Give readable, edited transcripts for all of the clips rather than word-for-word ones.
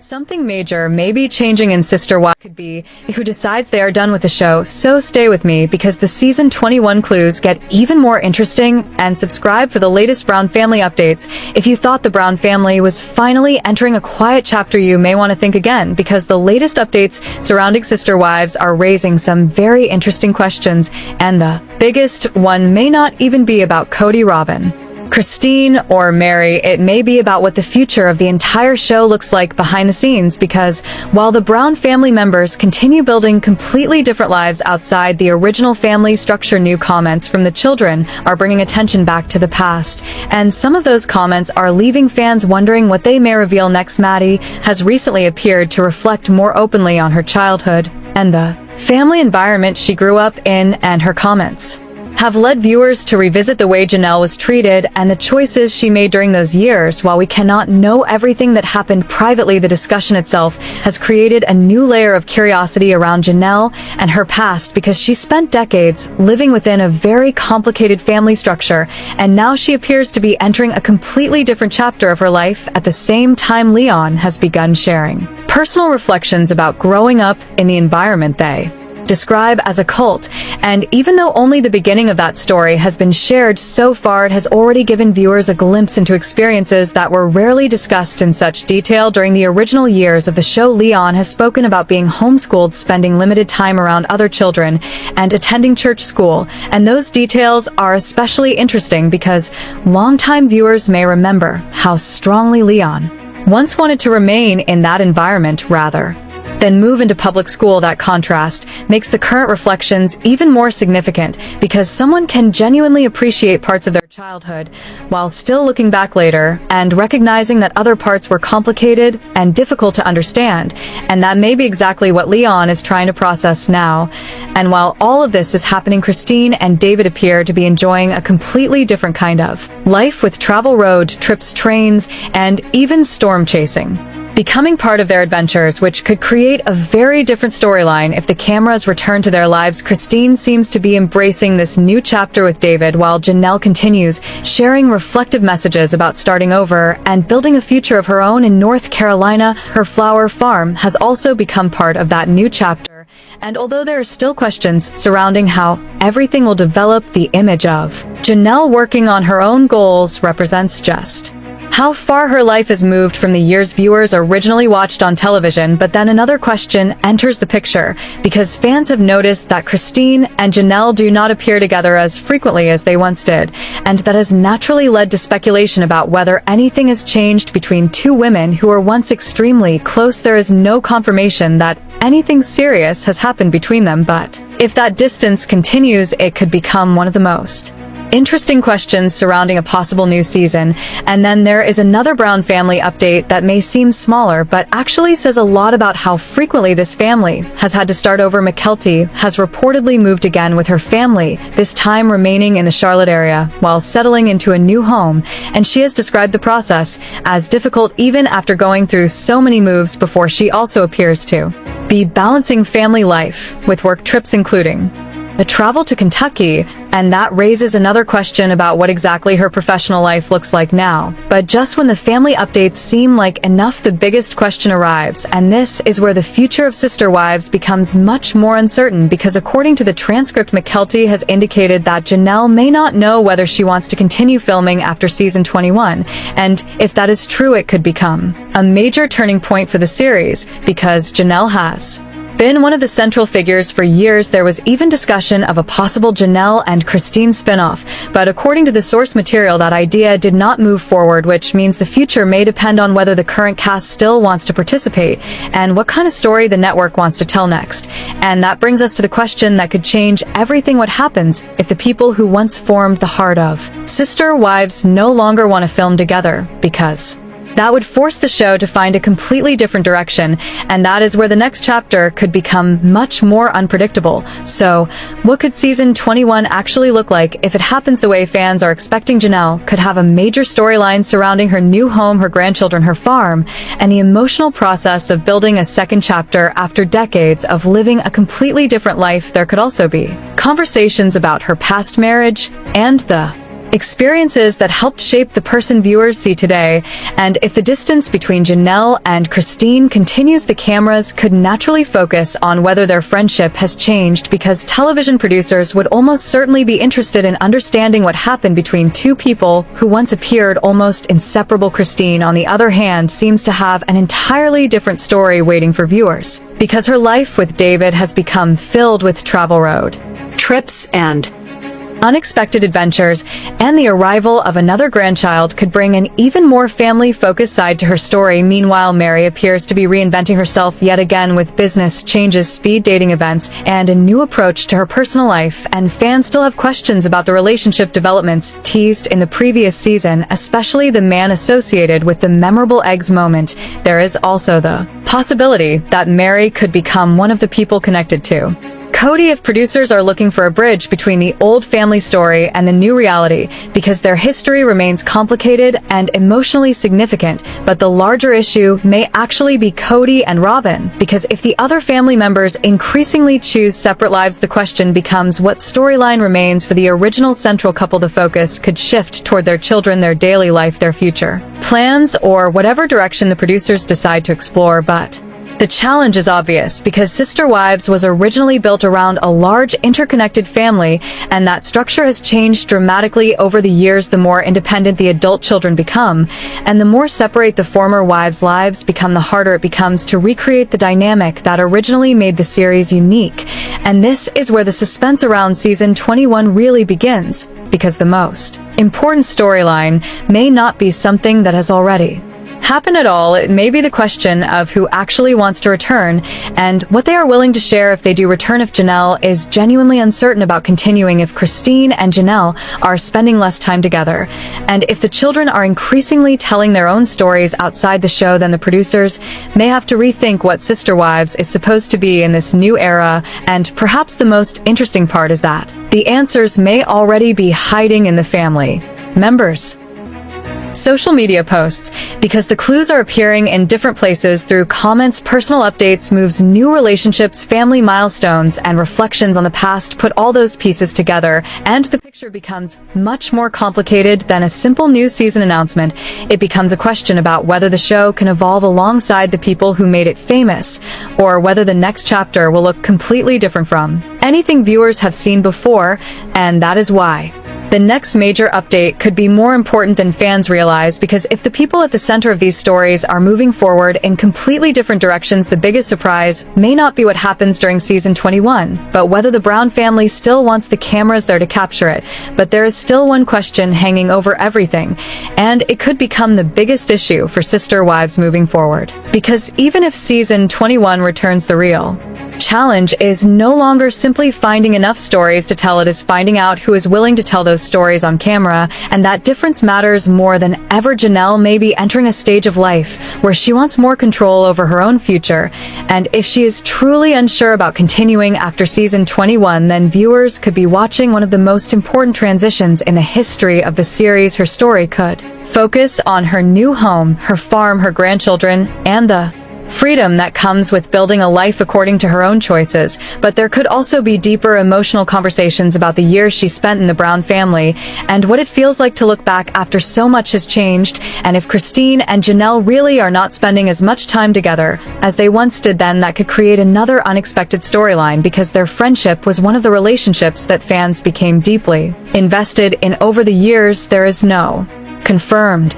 Something major may be changing in Sister Wives could be who decides they are done with the show, so stay with me because the season 21 clues get even more interesting, and subscribe for the latest Brown family updates. If you thought the Brown family was finally entering a quiet chapter, you may want to think again because the latest updates surrounding Sister Wives are raising some very interesting questions, and the biggest one may not even be about Kody, Robyn, Christine, or Meri. It may be about what the future of the entire show looks like behind the scenes, because while the Brown family members continue building completely different lives outside the original family structure, new comments from the children are bringing attention back to the past, and some of those comments are leaving fans wondering what they may reveal next. Meri has recently appeared to reflect more openly on her childhood and the family environment she grew up in, and her comments have led viewers to revisit the way Janelle was treated and the choices she made during those years. While we cannot know everything that happened privately, the discussion itself has created a new layer of curiosity around Janelle and her past, because she spent decades living within a very complicated family structure, and now she appears to be entering a completely different chapter of her life. At the same time, Leon has begun sharing personal reflections about growing up in the environment they describe as a cult, and even though only the beginning of that story has been shared so far, it has already given viewers a glimpse into experiences that were rarely discussed in such detail during the original years of the show. Leon has spoken about being homeschooled, spending limited time around other children, and attending church school, and those details are especially interesting because longtime viewers may remember how strongly Leon once wanted to remain in that environment rather then move into public school. That contrast makes the current reflections even more significant, because someone can genuinely appreciate parts of their childhood while still looking back later and recognizing that other parts were complicated and difficult to understand, and that may be exactly what Leon is trying to process now. And while all of this is happening, Christine and David appear to be enjoying a completely different kind of life, with travel, road trips, trains, and even storm chasing becoming part of their adventures, which could create a very different storyline if the cameras return to their lives. Christine seems to be embracing this new chapter with David, while Janelle continues sharing reflective messages about starting over and building a future of her own in North Carolina. Her flower farm has also become part of that new chapter, and although there are still questions surrounding how everything will develop, the image of Janelle working on her own goals represents just how far her life has moved from the years viewers originally watched on television. But then another question enters the picture, because fans have noticed that Christine and Janelle do not appear together as frequently as they once did, and that has naturally led to speculation about whether anything has changed between two women who were once extremely close. There is no confirmation that anything serious has happened between them, but if that distance continues, it could become one of the most interesting questions surrounding a possible new season. And then there is another Brown family update that may seem smaller, but actually says a lot about how frequently this family has had to start over. Mykelti has reportedly moved again with her family, this time remaining in the Charlotte area while settling into a new home, and she has described the process as difficult even after going through so many moves before. She also appears to be balancing family life with work trips, including a travel to Kentucky, and that raises another question about what exactly her professional life looks like now. But just when the family updates seem like enough, the biggest question arrives, and this is where the future of Sister Wives becomes much more uncertain, because according to the transcript, Mykelti has indicated that Janelle may not know whether she wants to continue filming after season 21, and if that is true, it could become a major turning point for the series, because Janelle has been one of the central figures for years. There was even discussion of a possible Janelle and Christine spinoff, but according to the source material, that idea did not move forward, which means the future may depend on whether the current cast still wants to participate and what kind of story the network wants to tell next. And that brings us to the question that could change everything: what happens if the people who once formed the heart of Sister Wives no longer want to film together? Because that would force the show to find a completely different direction, and that is where the next chapter could become much more unpredictable. So, what could season 21 actually look like if it happens the way fans are expecting? Janelle could have a major storyline surrounding her new home, her grandchildren, her farm, and the emotional process of building a second chapter after decades of living a completely different life. There could also be conversations about her past marriage and the experiences that helped shape the person viewers see today, and if the distance between Janelle and Christine continues, the cameras could naturally focus on whether their friendship has changed, because television producers would almost certainly be interested in understanding what happened between two people who once appeared almost inseparable. Christine, on the other hand, seems to have an entirely different story waiting for viewers, because her life with David has become filled with travel, road trips, and unexpected adventures, and the arrival of another grandchild could bring an even more family-focused side to her story. Meanwhile, Meri appears to be reinventing herself yet again with business changes, speed dating events, and a new approach to her personal life, and fans still have questions about the relationship developments teased in the previous season, especially the man associated with the memorable eggs moment. There is also the possibility that Meri could become one of the people connected to Kody if producers are looking for a bridge between the old family story and the new reality, because their history remains complicated and emotionally significant. But the larger issue may actually be Kody and Robyn, because if the other family members increasingly choose separate lives, the question becomes what storyline remains for the original central couple. The focus could shift toward their children, their daily life, their future plans, or whatever direction the producers decide to explore. But the challenge is obvious, because Sister Wives was originally built around a large interconnected family, and that structure has changed dramatically over the years. The more independent the adult children become, and the more separate the former wives' lives become, the harder it becomes to recreate the dynamic that originally made the series unique. And this is where the suspense around season 21 really begins, because the most important storyline may not be something that has already happened at all. It may be the question of who actually wants to return, and what they are willing to share if they do return. If Janelle is genuinely uncertain about continuing, if Christine and Janelle are spending less time together, and if the children are increasingly telling their own stories outside the show, then the producers may have to rethink what Sister Wives is supposed to be in this new era. And perhaps the most interesting part is that the answers may already be hiding in the family members' social media posts, because the clues are appearing in different places through comments, personal updates, moves, new relationships, family milestones, and reflections on the past. Put all those pieces together, and the picture becomes much more complicated than a simple new season announcement. It becomes a question about whether the show can evolve alongside the people who made it famous, or whether the next chapter will look completely different from anything viewers have seen before. And that is why the next major update could be more important than fans realize, because if the people at the center of these stories are moving forward in completely different directions, the biggest surprise may not be what happens during season 21, but whether the Brown family still wants the cameras there to capture it. But there is still one question hanging over everything, and it could become the biggest issue for Sister Wives moving forward, because even if season 21 returns, the real challenge is no longer simply finding enough stories to tell, it is finding out who is willing to tell those stories on camera, and that difference matters more than ever. Janelle may be entering a stage of life where she wants more control over her own future, and if she is truly unsure about continuing after season 21, then viewers could be watching one of the most important transitions in the history of the series. Her story could focus on her new home, her farm, her grandchildren, and the freedom that comes with building a life according to her own choices. But there could also be deeper emotional conversations about the years she spent in the Brown family, and what it feels like to look back after so much has changed. And if Christine and Janelle really are not spending as much time together as they once did, then that could create another unexpected storyline, because their friendship was one of the relationships that fans became deeply invested in over the years. There is no confirmed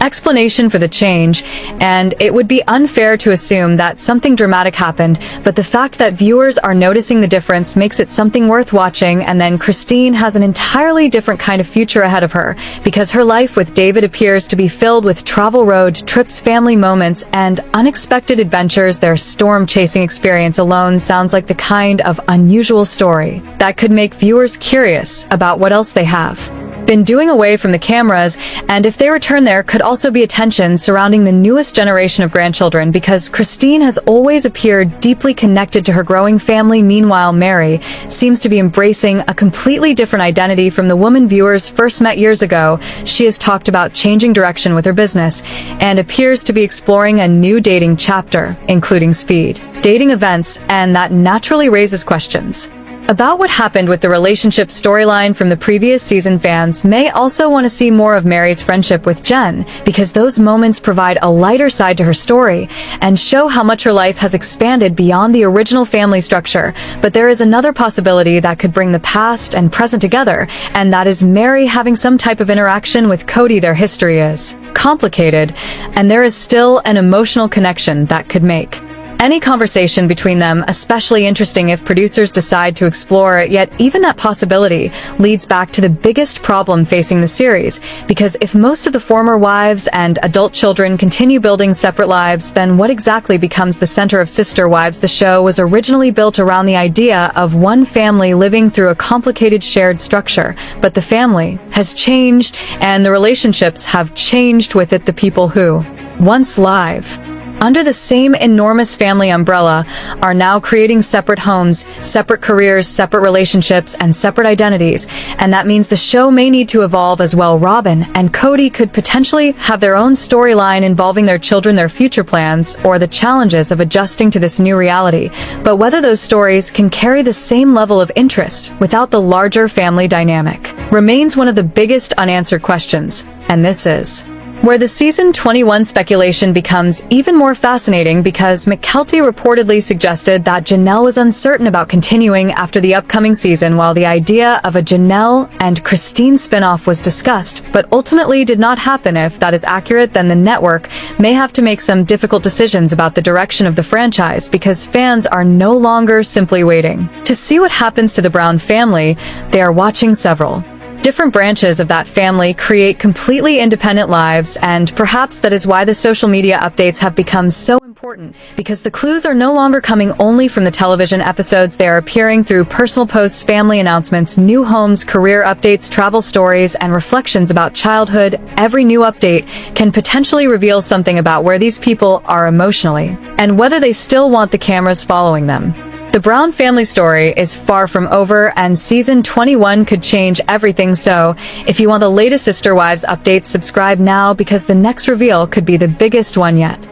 explanation for the change, and it would be unfair to assume that something dramatic happened, but the fact that viewers are noticing the difference makes it something worth watching. And then Christine has an entirely different kind of future ahead of her, because her life with David appears to be filled with travel, road trips, family moments, and unexpected adventures. Their storm-chasing experience alone sounds like the kind of unusual story that could make viewers curious about what else they have been doing away from the cameras. And if they return, there could also be a tension surrounding the newest generation of grandchildren, because Christine has always appeared deeply connected to her growing family. Meanwhile, Meri seems to be embracing a completely different identity from the woman viewers first met years ago. She has talked about changing direction with her business, and appears to be exploring a new dating chapter, including speed dating events, and that naturally raises questions. About what happened with the relationship storyline from the previous season, fans may also want to see more of Meri's friendship with Jen, because those moments provide a lighter side to her story and show how much her life has expanded beyond the original family structure. But there is another possibility that could bring the past and present together, and that is Meri having some type of interaction with Kody. Their history is complicated, and there is still an emotional connection that could make any conversation between them especially interesting if producers decide to explore it. Yet even that possibility leads back to the biggest problem facing the series, because if most of the former wives and adult children continue building separate lives, then what exactly becomes the center of Sister Wives? The show was originally built around the idea of one family living through a complicated shared structure, but the family has changed and the relationships have changed with it. The people who once live under the same enormous family umbrella are now creating separate homes, separate careers, separate relationships, and separate identities, and that means the show may need to evolve as well. Robyn and Kody could potentially have their own storyline involving their children, their future plans, or the challenges of adjusting to this new reality. But whether those stories can carry the same level of interest without the larger family dynamic remains one of the biggest unanswered questions, and this is where the season 21 speculation becomes even more fascinating, because McKelty reportedly suggested that Janelle was uncertain about continuing after the upcoming season, while the idea of a Janelle and Christine spinoff was discussed, but ultimately did not happen. If that is accurate, then the network may have to make some difficult decisions about the direction of the franchise, because fans are no longer simply waiting to see what happens to the Brown family. They are watching several different branches of that family create completely independent lives, and perhaps that is why the social media updates have become so important, because the clues are no longer coming only from the television episodes. They are appearing through personal posts, family announcements, new homes, career updates, travel stories, and reflections about childhood. Every new update can potentially reveal something about where these people are emotionally, and whether they still want the cameras following them. The Brown family story is far from over, and season 21 could change everything. So, if you want the latest Sister Wives updates, subscribe now, because the next reveal could be the biggest one yet.